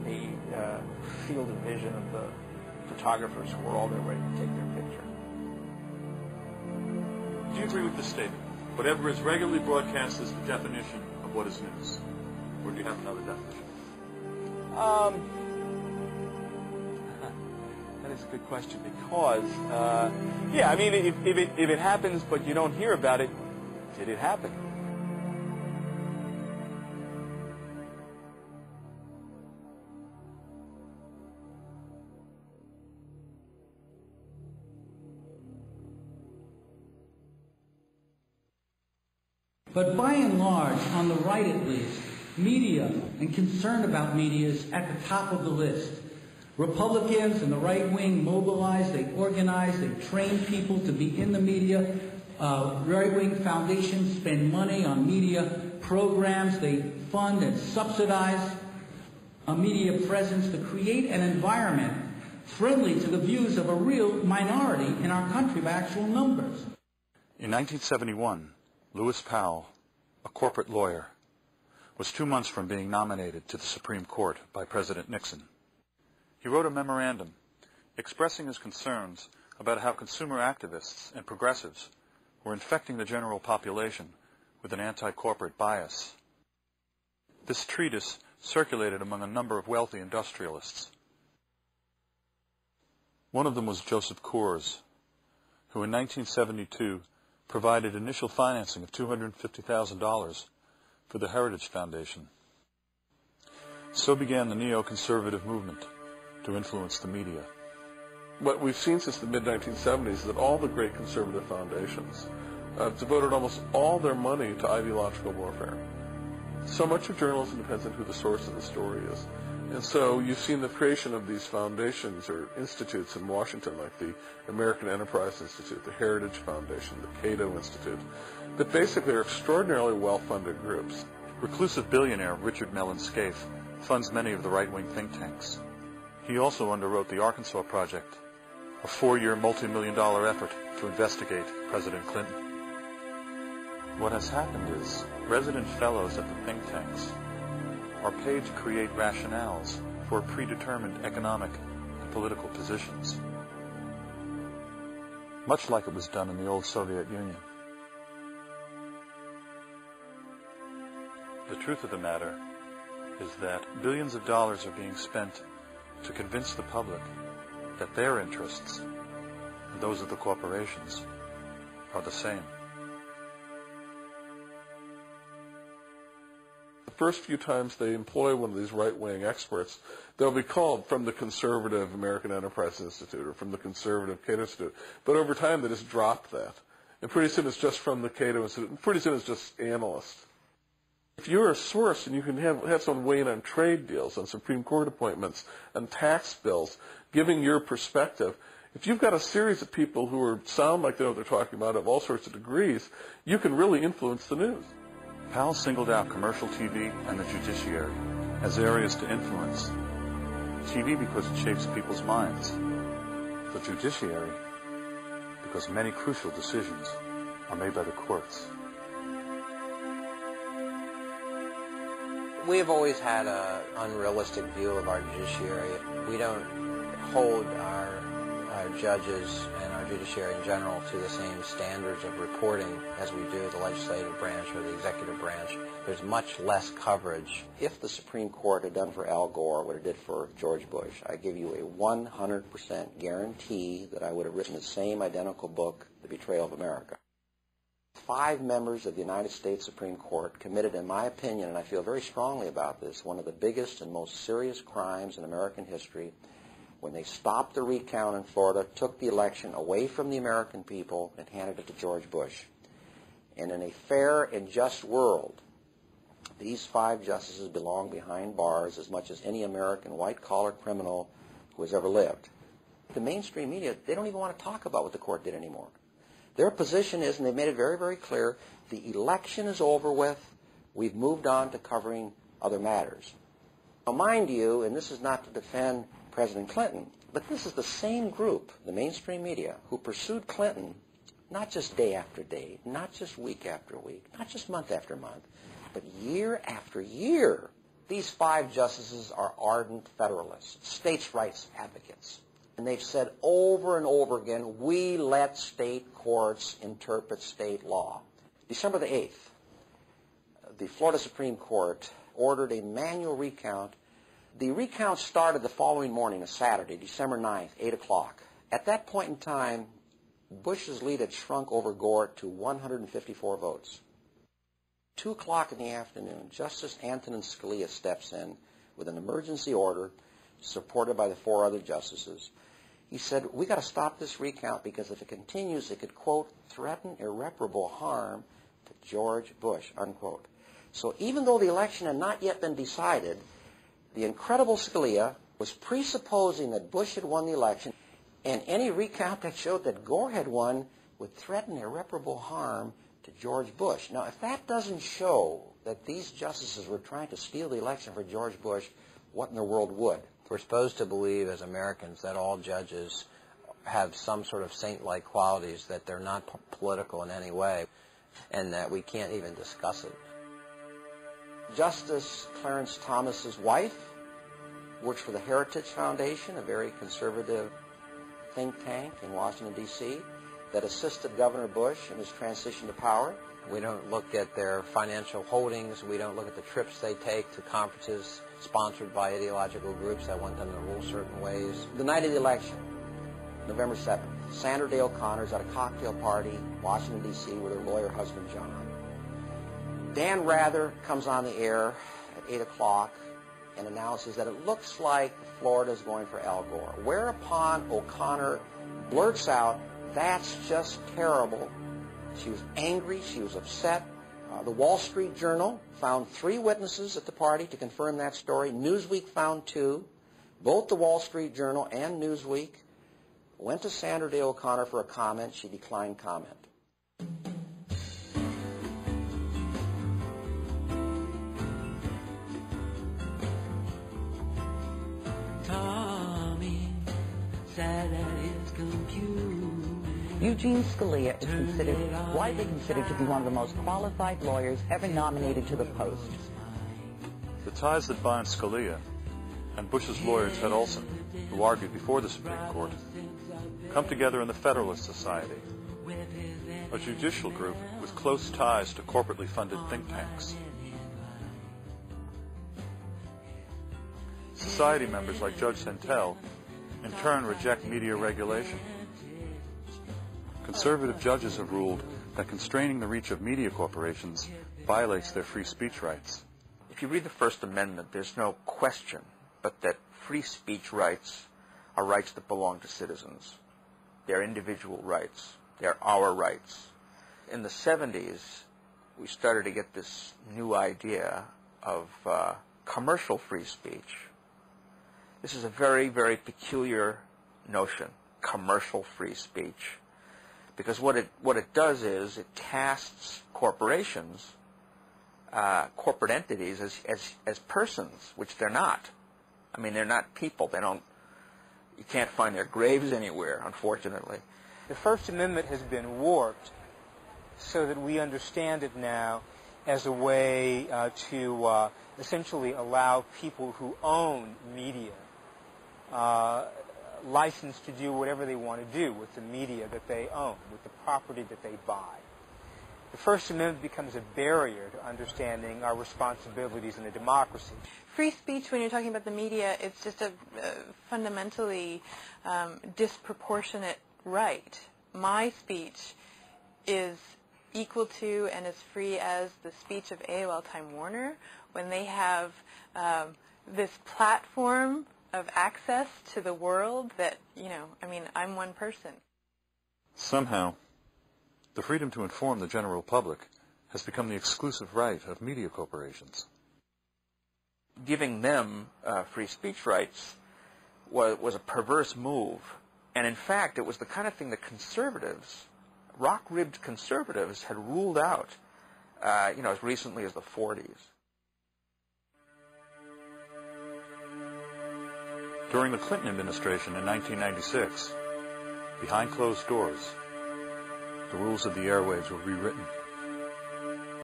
the field of vision of the photographers who were all there waiting to take their picture. Do you agree with this statement? Whatever is regularly broadcast is the definition of what is news. Or do you have another definition? That is a good question because, yeah, I mean, if it happens but you don't hear about it, did it happen? But by and large, on the right at least, media and concern about media is at the top of the list. Republicans and the right wing mobilize, they organize, they train people to be in the media. Right-wing foundations spend money on media programs. They fund and subsidize a media presence to create an environment friendly to the views of a real minority in our country by actual numbers. In 1971, Lewis Powell, a corporate lawyer, was 2 months from being nominated to the Supreme Court by President Nixon. He wrote a memorandum expressing his concerns about how consumer activists and progressives were infecting the general population with an anti-corporate bias. This treatise circulated among a number of wealthy industrialists. One of them was Joseph Coors, who in 1972 provided initial financing of $250,000 for the Heritage Foundation. So began the neoconservative movement to influence the media. What we've seen since the mid-1970s is that all the great conservative foundations have devoted almost all their money to ideological warfare. So much of journalism depends on who the source of the story is. And so you've seen the creation of these foundations or institutes in Washington, like the American Enterprise Institute, the Heritage Foundation, the Cato Institute, that basically are extraordinarily well-funded groups. Reclusive billionaire Richard Mellon Scaife funds many of the right-wing think tanks. He also underwrote the Arkansas Project, a 4-year multi-million-dollar effort to investigate President Clinton. What has happened is resident fellows at the think tanks are paid to create rationales for predetermined economic and political positions, much like it was done in the old Soviet Union. The truth of the matter is that billions of dollars are being spent to convince the public that their interests and those of the corporations are the same. The first few times they employ one of these right-wing experts, they'll be called from the conservative American Enterprise Institute or from the conservative Cato Institute. But over time, they just drop that. And pretty soon it's just from the Cato Institute, and pretty soon it's just analysts. If you're a source and you can have someone weigh in on trade deals, on Supreme Court appointments, on tax bills, giving your perspective, if you've got a series of people who sound like they know what they're talking about, of all sorts of degrees, you can really influence the news. Powell singled out commercial TV and the judiciary as areas to influence. TV because it shapes people's minds. The judiciary because many crucial decisions are made by the courts. We have always had an unrealistic view of our judiciary. We don't hold our judges and our judiciary in general to the same standards of reporting as we do the legislative branch or the executive branch. There's much less coverage. If the Supreme Court had done for Al Gore what it did for George Bush, I give you a 100% guarantee that I would have written the same identical book, The Betrayal of America. 5 members of the United States Supreme Court committed, in my opinion, and I feel very strongly about this, one of the biggest and most serious crimes in American history when they stopped the recount in Florida, took the election away from the American people, and handed it to George Bush. And in a fair and just world, these 5 justices belong behind bars as much as any American white-collar criminal who has ever lived. The mainstream media, they don't even want to talk about what the court did anymore. Their position is, and they've made it very, very clear, the election is over with. We've moved on to covering other matters. Now, mind you, and this is not to defend President Clinton, but this is the same group, the mainstream media, who pursued Clinton not just day after day, not just week after week, not just month after month, but year after year These 5 justices are ardent Federalists, states' rights advocates. And they've said over and over again, we let state courts interpret state law. December the 8th, the Florida Supreme Court ordered a manual recount. The recount started the following morning, a Saturday, December 9th, 8 o'clock. At that point in time, Bush's lead had shrunk over Gore to 154 votes. 2 o'clock in the afternoon, Justice Antonin Scalia steps in with an emergency order supported by the 4 other justices. He said, we got to stop this recount because if it continues, it could, quote, threaten irreparable harm to George Bush, unquote. So even though the election had not yet been decided, the incredible Scalia was presupposing that Bush had won the election, and any recount that showed that Gore had won would threaten irreparable harm to George Bush. Now, if that doesn't show that these justices were trying to steal the election for George Bush, what in the world would? We're supposed to believe as Americans that all judges have some sort of saint-like qualities, that they're not political in any way, and that we can't even discuss it. Justice Clarence Thomas's wife works for the Heritage Foundation, a very conservative think tank in Washington, D.C., that assisted Governor Bush in his transition to power. We don't look at their financial holdings. We don't look at the trips they take to conferences sponsored by ideological groups that want them to rule certain ways. The night of the election, November 7th, Sandra Day O'Connor's at a cocktail party in Washington, D.C. with her lawyer husband, John. Dan Rather comes on the air at 8 o'clock and announces that it looks like Florida's going for Al Gore, whereupon O'Connor blurts out, that's just terrible. She was angry. She was upset. The Wall Street Journal found 3 witnesses at the party to confirm that story. Newsweek found 2. Both the Wall Street Journal and Newsweek went to Sandra Day O'Connor for a comment. She declined comment. Eugene Scalia is widely considered to be one of the most qualified lawyers ever nominated to the post. The ties that bind Scalia and Bush's lawyer Ted Olson, who argued before the Supreme Court, come together in the Federalist Society, a judicial group with close ties to corporately funded think tanks. Society members like Judge Santel in turn reject media regulation. Conservative judges have ruled that constraining the reach of media corporations violates their free speech rights. If you read the First Amendment, there's no question but that free speech rights are rights that belong to citizens. They're individual rights. They're our rights. In the 70s, we started to get this new idea of commercial free speech. This is a very, very peculiar notion, commercial free speech. Because what it does is it casts corporations, corporate entities, as persons, which they're not. I mean, they're not people. You can't find their graves anywhere, unfortunately. The First Amendment has been warped so that we understand it now as a way to essentially allow people who own media license to do whatever they want to do with the media that they own, with the property that they buy. The First Amendment becomes a barrier to understanding our responsibilities in a democracy. Free speech, when you're talking about the media, it's just a fundamentally disproportionate right. My speech is equal to and as free as the speech of AOL Time Warner when they have this platform of access to the world that, I'm one person. Somehow, the freedom to inform the general public has become the exclusive right of media corporations. Giving them free speech rights was a perverse move. And in fact, it was the kind of thing that conservatives, rock-ribbed conservatives, had ruled out, as recently as the 40s. During the Clinton administration in 1996, behind closed doors, the rules of the airwaves were rewritten.